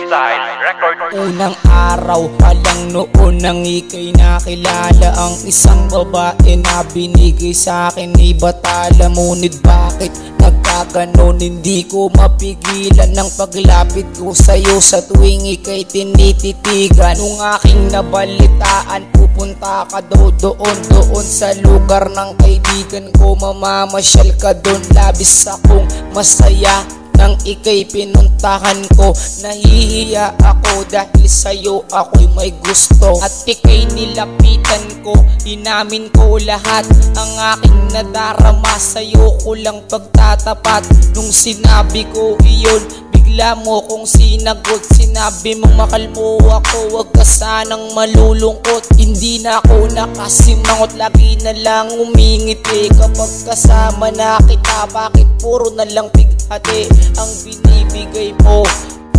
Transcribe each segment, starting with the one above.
Style Record. Unang araw pa lang noon nang ika'y nakilala ang isang babae na binigay sa akin ni batala. Ngunit bakit nagkaganon? Hindi ko mapigilan ng paglapit ko sa'yo sa tuwing ika'y tinititigan. Nung aking nabalitaan, pupunta ka daw doon sa lugar ng kaibigan ko. Mamamasyal ka doon, labis akong masaya nang ika'y pinuntahan ko. Nahihiya ako dahil sa'yo ako'y may gusto. At ika'y nilapitan ko, inamin ko lahat ang aking nadarama. Sa'yo ko lang pagtatapat. Nung sinabi ko iyon, bigla mo kong sinagot. Sinabi mong mahal mo ako, wag ka sanang malulungkot. Hindi na ako nakasimangot, lagi na lang umingiti kapag kasama na kita. Bakit puro na lang bighati ang binibigay mo?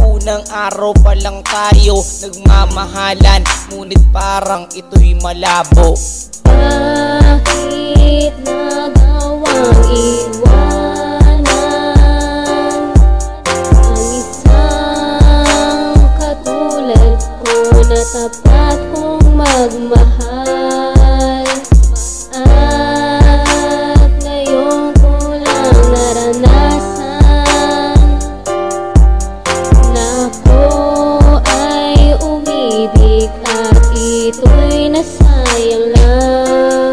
Unang araw pa lang tayo nagmamahalan, ngunit parang ito'y malabo. Bakit nagawang iwanan ang isang katulad ko na tapat kong magmahal? At ngayon ko lang naranasan na ako ay umibig at ito'y nasayang lang.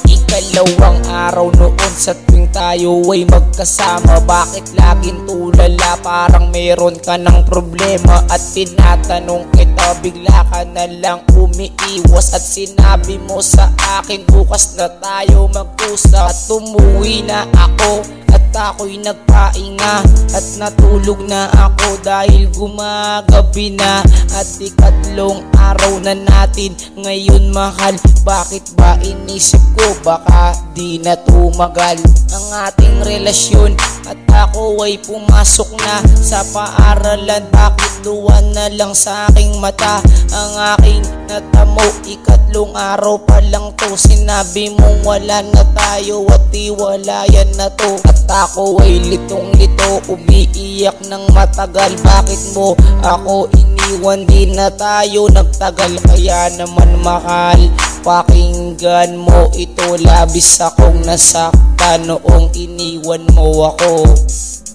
Ikalawang araw noon sa tuwing tayo ay magkasama. Bakit laging tulala, parang meron ka ng problema? At tinatanong kita, bigla ka na lang umiiwas. At sinabi mo sa akin, bukas na tayo mag-usap. At umuwi na ako at ako'y nagpahinga at natulog na ako dahil gumagabi na. At ikatlong araw na natin ngayon, mahal. Bakit ba inisip ko baka di na tumagal ang ating relasyon? At ako ay pumasok na sa paaralan. Bakit luwan na lang sa aking mata ang aking natamo? Ikatlong araw pa lang to, sinabi mong wala na tayo at iwalayan na to. At ako ay litong-lito, umiiyak ng matagal. Bakit mo ako iniwan? Di na tayo nagtagal. Kaya naman mahal, pakinggan mo ito. Labis akong nasaktan noong iniwan mo ako.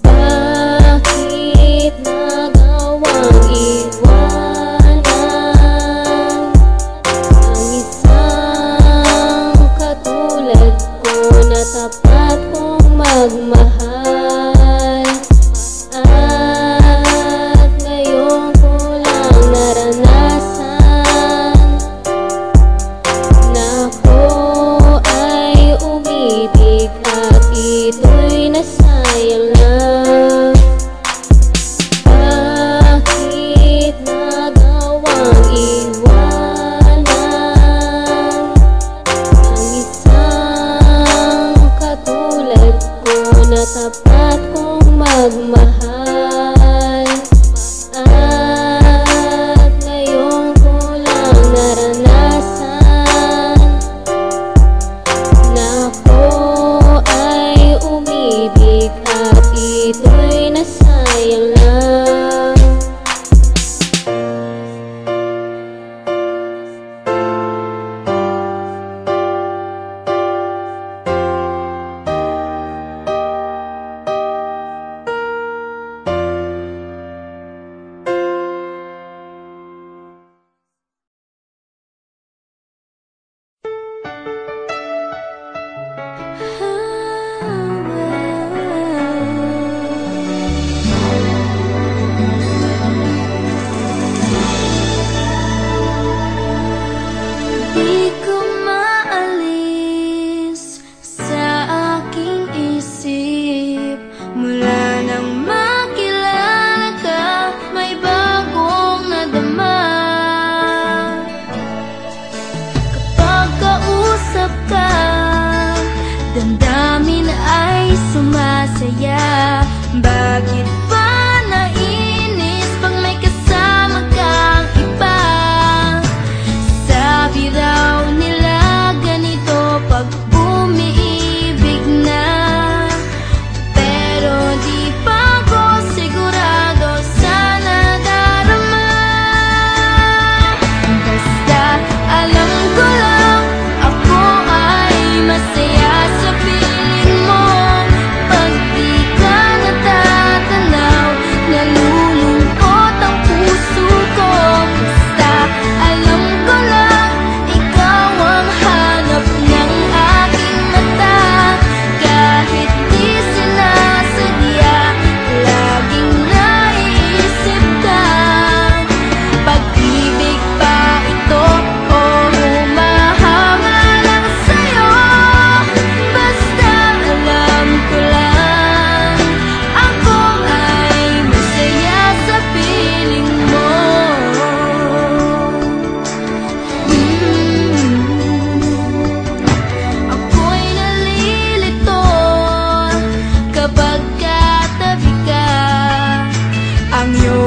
Bakit nagawang iwanan ang isang katulad ko na tapat kong magmahal? At ngayon ko lang naranasan na ako ay umibig at ito'y nasayang lang.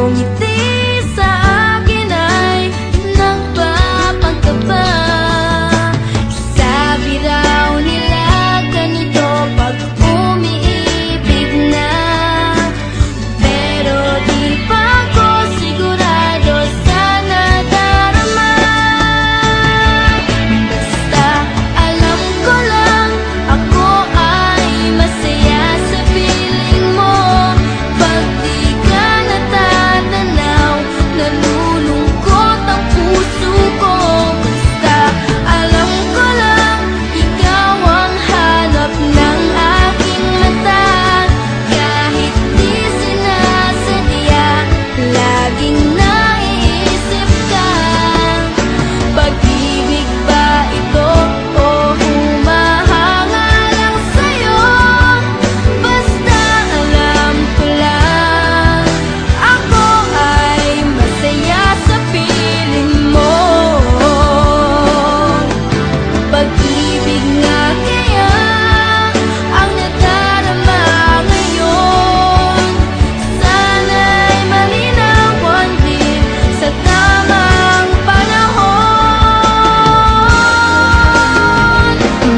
iyong ngiti sa akin ay nagpapagkaba. Sabi raw nila ganito pag umiibig na, pero di pa ko sigurado sa nadarama. Basta alam ko lang ako ay masaya sa piling mo. Pag di ka natatanaw, nalulungkot ang puso ko. Basta alam ko lang ikaw ang hanap ng aking mata. Kahit di sinasadya, laging naiisip ka. Pag-ibig ba ito o humahanga lang sa'yo? Basta alam ko lang ako ay masaya sa piling mo. Pag-ibig nga kaya ang nadarama ngayon. Sana'y malinawan din sa tamang panahon.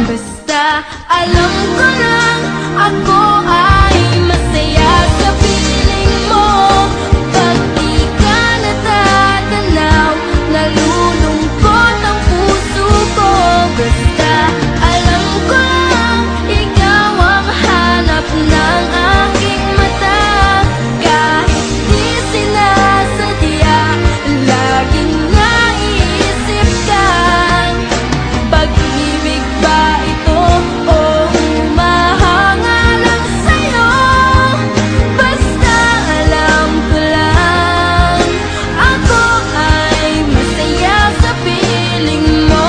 Basta alam ko lang ako ay masaya sa piling mo. Pag di ka natatanaw, nalulungkot ang puso ko. Basta alam ko lang ikaw ang hanap ng aking mata. Kahit di sinasadya, laging naiisip ka. Pag-ibig ba ito o humahanga lang sa'yo? Basta alam ko lang ako ay masaya sa piling mo.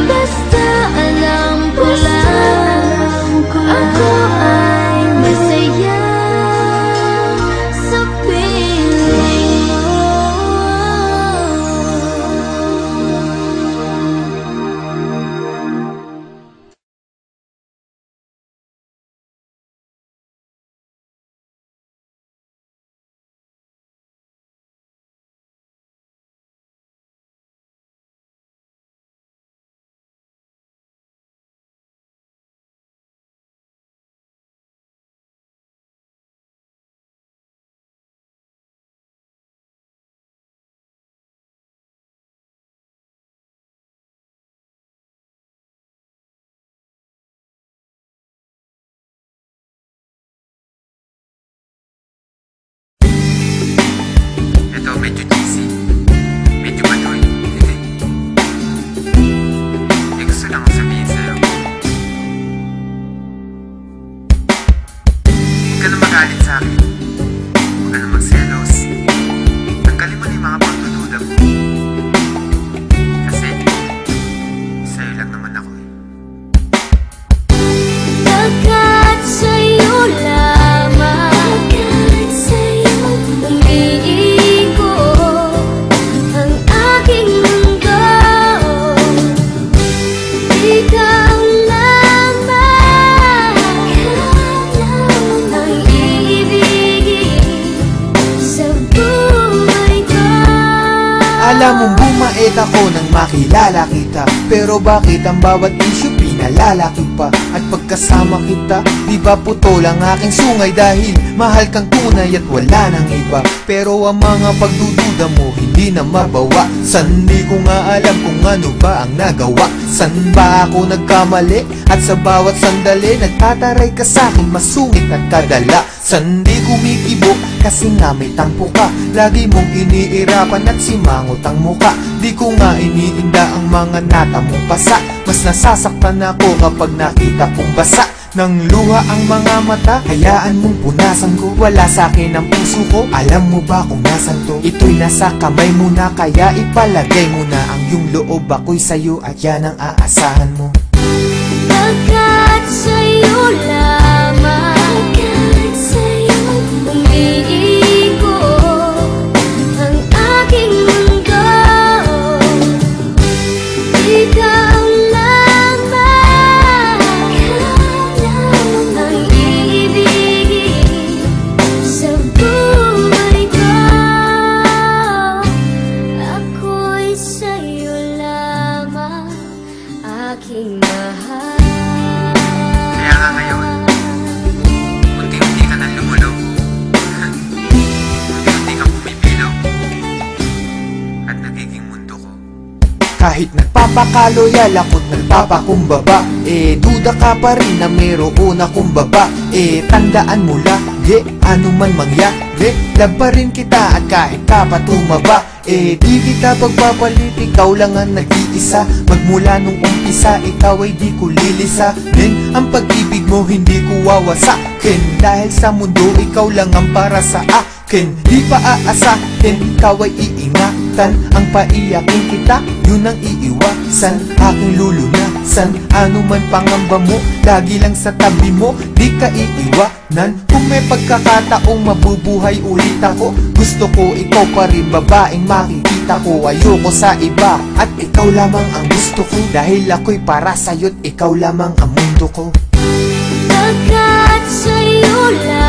Basta alam ko lang ako ay masaya sa piling mo. Ito medyo cheesy, medyo baduy, hindi. May gusto lang akong sabihin sa'yo. Huwag ka na magalit sa'kin. Huwag ka na magselos. Tanggalin mo na yung mga pagdududa mo. Kasi sa'yo lang naman ako eh. Pagkat sa'yo lamang umiikot ang aking mundo. Ikaw lamang ang iibigin sa buhay ko. Alam mong bumait ako nang makilala kita, pero bakit ang bawat isyu pinalalaki pa? At pagkasama kita, di ba putol ang aking sungay? Dahil mahal kang tunay at wala nang iba. Pero ang mga pagdududa mo hindi na mabawa. San di ko nga alam kung ano ba ang nagawa. San ba ako nagkamali? At sa bawat sandali nagtataray ka sa'kin, masungit at kadala. San di kumikibo kasi nga may tampo ka. Lagi mong iniirapan at simangot ang muka. Di ko nga iniinda ang mga natamong pasa. Mas nasasaktan ako kapag nakita kong basa ng luha ang mga mata. Hayaan mong punasan ko, wala sa'kin ang puso ko. Alam mo ba kung nasan to? Ito'y nasa kamay mo na, kaya ipalagay mo na ang iyong loob. Ako'y sa'yo at yan ang aasahan mo. Pagkat sa'yo lamang umiikot ang aking mundo. Ikaw lamang ang iibigin sa Kahit nagpapakaloyal ako't nagpapakumbaba, duda ka pa rin na mayroon akong baba. Tandaan mo lagi, ano man mangyari, love pa rin kita at kahit ka pa tumaba. Di kita pagpapalit, ikaw lang ang nag-iisa. Magmula nung umpisa, ikaw ay di ko lilisanin. Ang pag-ibig mo hindi ko wawasakin, dahil sa mundo ikaw lang ang para sa akin. Di pa aasahin, ikaw ay iingatan. Ang paiyakin kita, yun ang iiwasan. Aking lulunasan, ano man pangamba mo, lagi lang sa tabi mo, di ka iiwanan. Kung may pagkakataong mabubuhay ulit ako, gusto ko ikaw pa rin, babaeng makikita ko. Ayoko sa iba, at ikaw lamang ang gusto ko, dahil ako'y para sa'yo't ikaw lamang ang mundo ko. Pagkat sa'yo lang